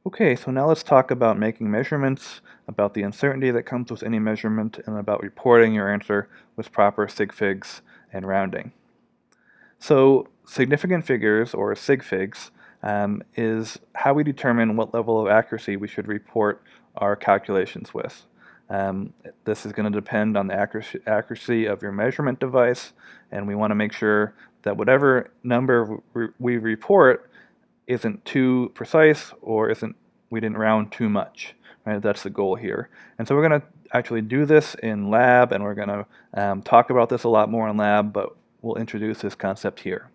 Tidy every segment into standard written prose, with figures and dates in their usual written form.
Okay, so now let's talk about making measurements, about the uncertainty that comes with any measurement, and about reporting your answer with proper sig figs and rounding. So significant figures, or sig figs, is how we determine what level of accuracy we should report our calculations with. This is going to depend on the accuracy of your measurement device, and we want to make sure that whatever number we report isn't too precise or we didn't round too much. Right? That's the goal here. And so we're going to actually do this in lab, and we're going to talk about this a lot more in lab, but we'll introduce this concept here.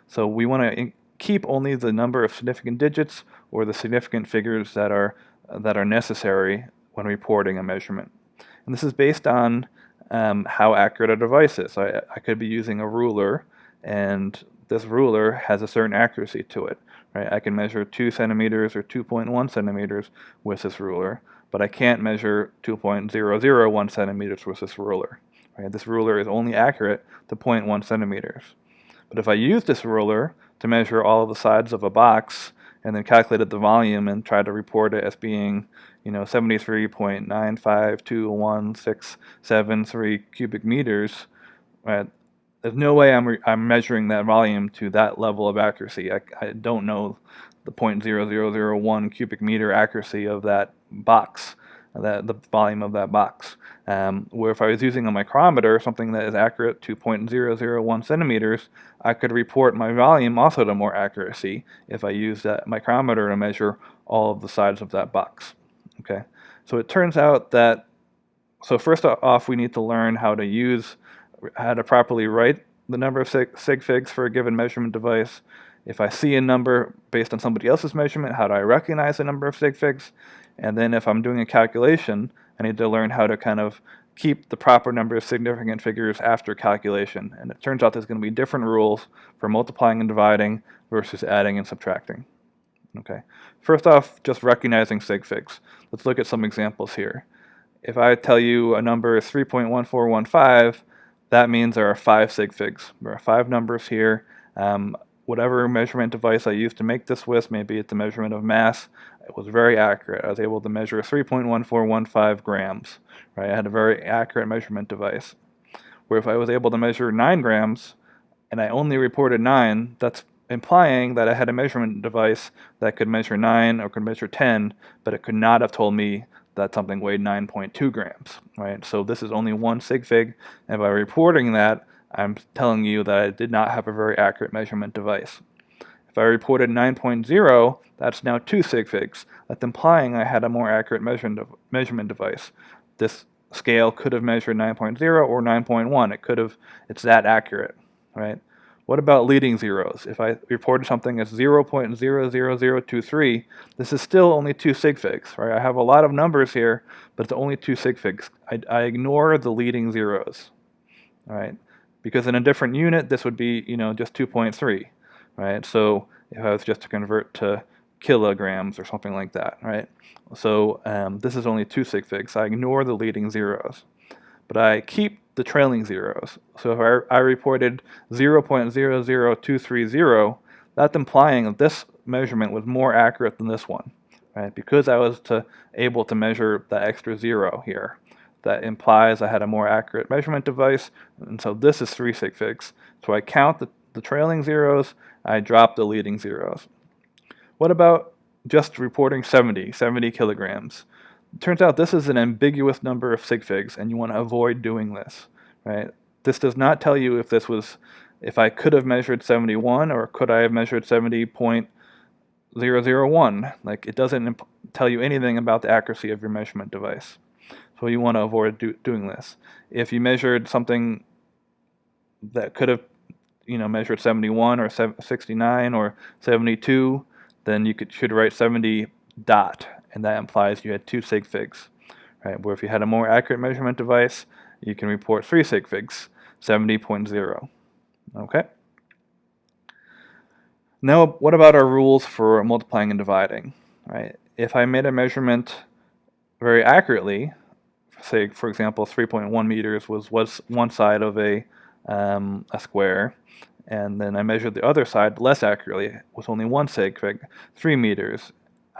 So we want to keep only the number of significant digits or the significant figures that are necessary when reporting a measurement. And this is based on how accurate a device is. So I could be using a ruler, and this ruler has a certain accuracy to it. Right? I can measure 2 centimeters or 2.1 centimeters with this ruler, but I can't measure 2.001 centimeters with this ruler. Right? This ruler is only accurate to 0.1 centimeters. But if I use this ruler to measure all of the sides of a box and then calculated the volume and tried to report it as being 73.9521673 cubic meters, right? There's no way I'm measuring that volume to that level of accuracy. I don't know the 0.0001 cubic meter accuracy of that box, the volume of that box. Where if I was using a micrometer, something that is accurate to 0.001 centimeters, I could report my volume also to more accuracy if I use that micrometer to measure all of the sides of that box. Okay, so it turns out that, so first off, we need to learn how to properly write the number of sig figs for a given measurement device. If I see a number based on somebody else's measurement, how do I recognize the number of sig figs? And then if I'm doing a calculation, I need to learn how to kind of keep the proper number of significant figures after calculation. And it turns out there's going to be different rules for multiplying and dividing versus adding and subtracting. Okay. First off, just recognizing sig figs. Let's look at some examples here. If I tell you a number is 3.1415, that means there are 5 sig figs. There are 5 numbers here. Whatever measurement device I used to make this with, maybe it's a measurement of mass, it was very accurate. I was able to measure 3.1415 grams. Right? I had a very accurate measurement device. Where if I was able to measure 9 grams and I only reported 9, that's implying that I had a measurement device that could measure 9 or could measure 10, but it could not have told me that something weighed 9.2 grams, right? So this is only one sig fig, and by reporting that, I'm telling you that I did not have a very accurate measurement device. If I reported 9.0, that's now 2 sig figs. That's implying I had a more accurate measurement device. This scale could have measured 9.0 or 9.1. It's that accurate, right? What about leading zeros? If I reported something as 0.00023, this is still only 2 sig figs, right? I have a lot of numbers here, but it's only 2 sig figs. I ignore the leading zeros, right? Because in a different unit, this would be, just 2.3, right? So if I was just to convert to kilograms or something like that, right? So this is only 2 sig figs. I ignore the leading zeros, but I keep the trailing zeros. So if I reported 0.00230, that's implying that this measurement was more accurate than this one, right? Because I was able to measure the extra 0 here. That implies I had a more accurate measurement device, and so this is 3 sig figs. So I count the trailing zeros, I drop the leading zeros. What about just reporting 70 kilograms? It turns out this is an ambiguous number of sig figs, and you want to avoid doing this, right? This does not tell you if I could have measured 71 or could I have measured 70.001. Like, it doesn't tell you anything about the accuracy of your measurement device. So you want to avoid doing this. If you measured something that could have, measured 71 or 69 or 72, then you should write 70 dot, and that implies you had 2 sig figs, right? Where if you had a more accurate measurement device, you can report 3 sig figs, 70.0. Okay. Now, what about our rules for multiplying and dividing, right? If I made a measurement very accurately, say, for example, 3.1 meters was one side of a square, and then I measured the other side less accurately with only 1 sig fig, 3 meters.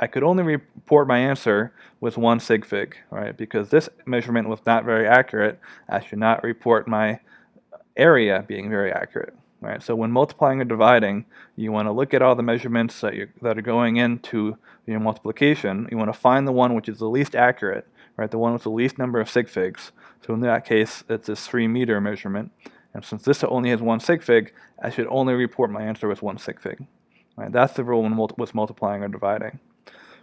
I could only report my answer with one sig fig, right? Because this measurement was not very accurate, I should not report my area being very accurate, right? So when multiplying or dividing, you want to look at all the measurements that are going into your multiplication. You want to find the one which is the least accurate, right? The one with the least number of sig figs. So in that case, it's this 3-meter measurement. And since this only has one sig fig, I should only report my answer with one sig fig. Right? That's the rule with multiplying or dividing.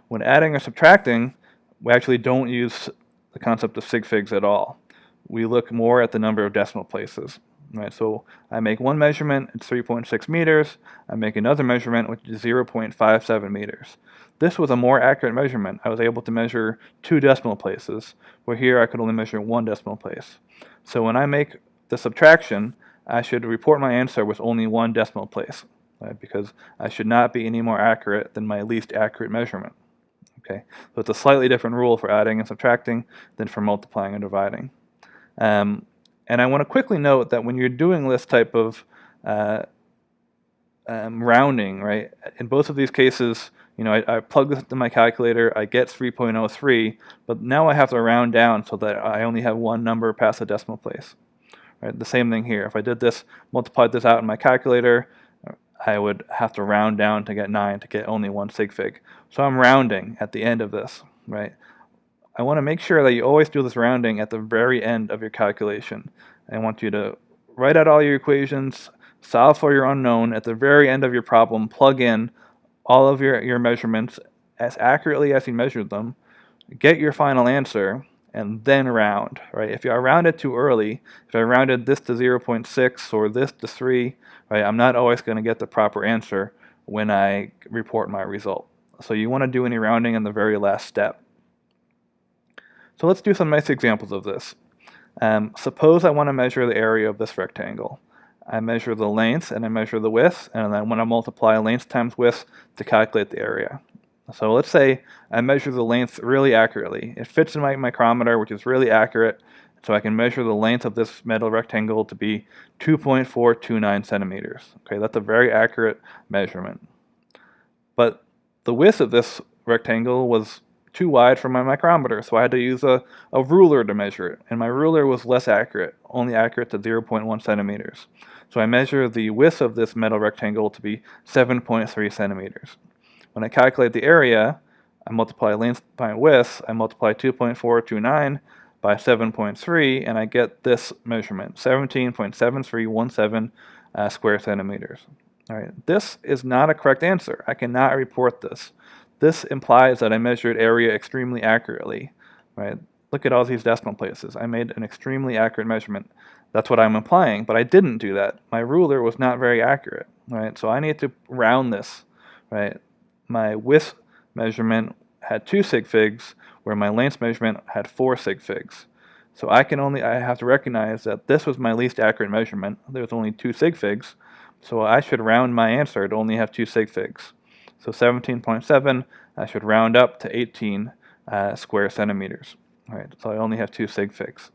When adding or subtracting, we actually don't use the concept of sig figs at all. We look more at the number of decimal places. Right, so I make one measurement, it's 3.6 meters. I make another measurement, which is 0.57 meters. This was a more accurate measurement. I was able to measure 2 decimal places, where here I could only measure 1 decimal place. So when I make the subtraction, I should report my answer with only 1 decimal place, right, because I should not be any more accurate than my least accurate measurement. Okay, so it's a slightly different rule for adding and subtracting than for multiplying and dividing. And I want to quickly note that when you're doing this type of rounding, right, in both of these cases, I plug this into my calculator, I get 3.03, but now I have to round down so that I only have one number past the decimal place. Right, the same thing here. If I did this, multiplied this out in my calculator, I would have to round down to get 9 to get only one sig fig. So I'm rounding at the end of this, right? I want to make sure that you always do this rounding at the very end of your calculation. I want you to write out all your equations, solve for your unknown. At the very end of your problem, plug in all of your measurements as accurately as you measured them, get your final answer, and then round. Right? If I rounded too early, if I rounded this to 0.6 or this to 3, right, I'm not always going to get the proper answer when I report my result. So you want to do any rounding in the very last step. So let's do some nice examples of this. Suppose I want to measure the area of this rectangle. I measure the length and I measure the width, and I want to multiply length times width to calculate the area. So let's say I measure the length really accurately. It fits in my micrometer, which is really accurate, so I can measure the length of this metal rectangle to be 2.429 centimeters. Okay, that's a very accurate measurement. But the width of this rectangle was too wide for my micrometer, so I had to use a ruler to measure it, and my ruler was less accurate, only accurate to 0.1 centimeters. So I measure the width of this metal rectangle to be 7.3 centimeters. When I calculate the area, I multiply length by width, I multiply 2.429 by 7.3, and I get this measurement, 17.7317 square centimeters. All right, this is not a correct answer. I cannot report this. This implies that I measured area extremely accurately, right? Look at all these decimal places. I made an extremely accurate measurement. That's what I'm implying, but I didn't do that. My ruler was not very accurate, right? So I need to round this, right? My width measurement had 2 sig figs, where my length measurement had 4 sig figs. So I have to recognize that this was my least accurate measurement. There's only 2 sig figs, so I should round my answer to only have 2 sig figs. So 17.7, I should round up to 18 square centimeters. Right, so I only have 2 sig figs.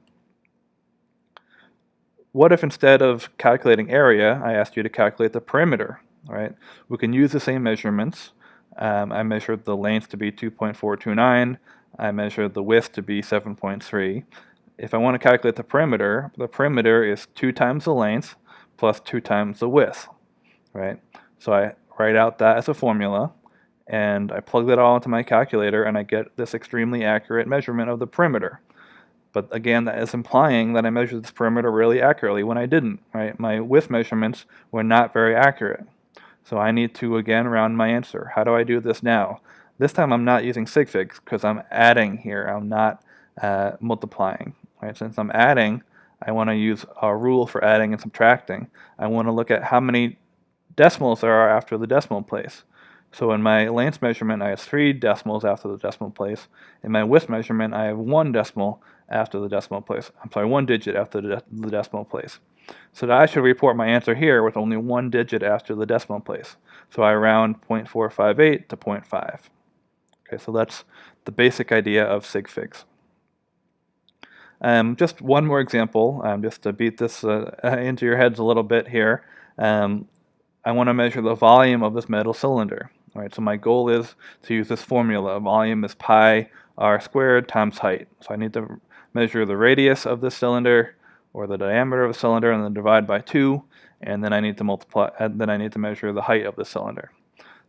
What if instead of calculating area, I asked you to calculate the perimeter? Right, we can use the same measurements. I measured the length to be 2.429. I measured the width to be 7.3. If I want to calculate the perimeter is 2 times the length plus 2 times the width. Right, so I write out that as a formula, and I plug that all into my calculator, and I get this extremely accurate measurement of the perimeter. But again, that is implying that I measured this perimeter really accurately when I didn't. Right? My width measurements were not very accurate. So I need to again round my answer. How do I do this now? This time I'm not using sig figs because I'm adding here. I'm not multiplying. Right? Since I'm adding, I want to use a rule for adding and subtracting. I want to look at how many decimals there are after the decimal place. So in my length measurement, I have 3 decimals after the decimal place. In my width measurement, I have 1 decimal after the decimal place. I'm sorry, 1 digit after the decimal place. So that I should report my answer here with only 1 digit after the decimal place. So I round 0.458 to 0.5. Okay, so that's the basic idea of sig figs. Just one more example, just to beat this into your heads a little bit here. I want to measure the volume of this metal cylinder. Right, so my goal is to use this formula. Volume is pi r squared times height. So I need to measure the radius of the cylinder, or the diameter of the cylinder, and then divide by 2, and then I need to multiply, and then I need to measure the height of the cylinder.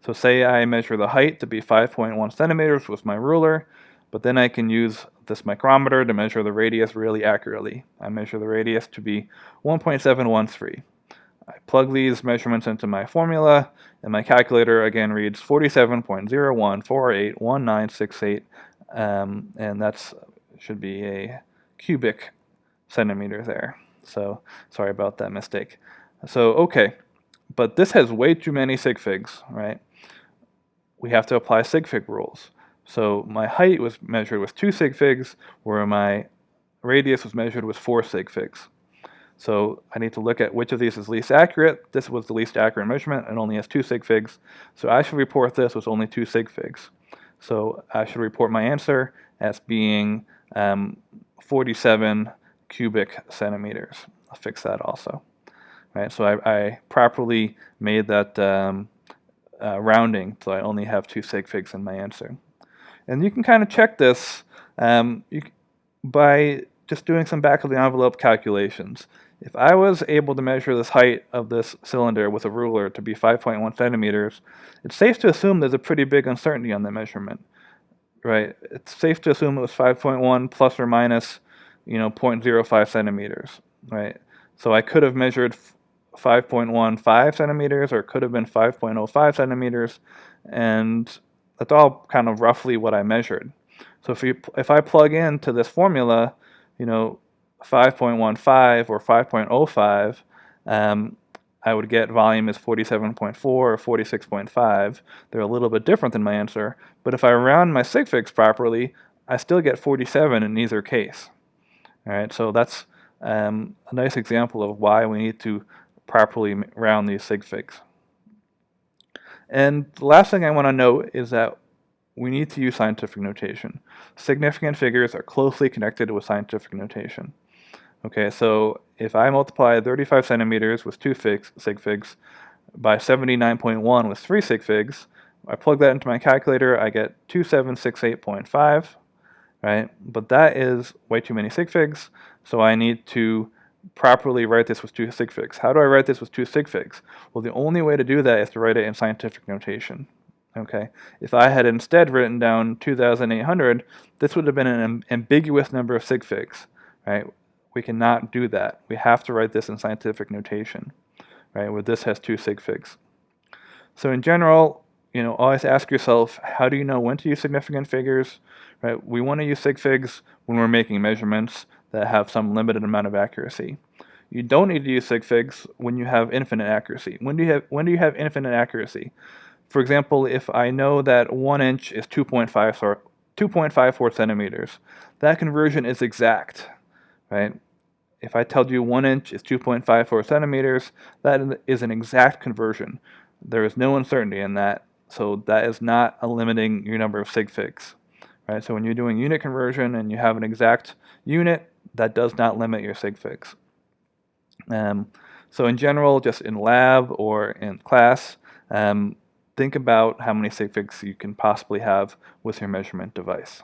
So say I measure the height to be 5.1 centimeters with my ruler, but then I can use this micrometer to measure the radius really accurately. I measure the radius to be 1.713. I plug these measurements into my formula, and my calculator again reads 47.01481968, and that should be a cubic centimeter there. So sorry about that mistake. So okay, but this has way too many sig figs, right? We have to apply sig fig rules. So my height was measured with 2 sig figs, where my radius was measured with 4 sig figs. So I need to look at which of these is least accurate. This was the least accurate measurement and only has 2 sig figs. So I should report this with only 2 sig figs. So I should report my answer as being 47 cubic centimeters. I'll fix that also. Right, so I properly made that rounding, so I only have 2 sig figs in my answer. And you can kind of check this by just doing some back of the envelope calculations. If I was able to measure this height of this cylinder with a ruler to be 5.1 centimeters, it's safe to assume there's a pretty big uncertainty on the measurement, right? It's safe to assume it was 5.1 plus or minus, 0.05 centimeters, right? So I could have measured 5.15 centimeters, or it could have been 5.05 centimeters, and that's all kind of roughly what I measured. So if I plug into this formula, 5.15 or 5.05, I would get volume is 47.4 or 46.5. They're a little bit different than my answer, but if I round my sig figs properly, I still get 47 in either case. All right, so that's a nice example of why we need to properly round these sig figs. And the last thing I want to note is that we need to use scientific notation. Significant figures are closely connected with scientific notation. Okay, so if I multiply 35 centimeters with 2 sig figs by 79.1 with 3 sig figs, I plug that into my calculator, I get 2768.5, right? But that is way too many sig figs, so I need to properly write this with 2 sig figs. How do I write this with 2 sig figs? Well, the only way to do that is to write it in scientific notation. Okay, if I had instead written down 2,800, this would have been an ambiguous number of sig figs, right? We cannot do that. We have to write this in scientific notation, right, where this has 2 sig figs. So in general, always ask yourself, how do you know when to use significant figures, right? We want to use sig figs when we're making measurements that have some limited amount of accuracy. You don't need to use sig figs when you have infinite accuracy. When do you have infinite accuracy? For example, if I know that 1 inch is 2.54 centimeters, that conversion is exact, right? If I told you 1 inch is 2.54 centimeters, that is an exact conversion. There is no uncertainty in that, so that is not limiting your number of sig figs, right? So when you're doing unit conversion and you have an exact unit, that does not limit your sig figs. So in general, just in lab or in class, think about how many sig figs you can possibly have with your measurement device.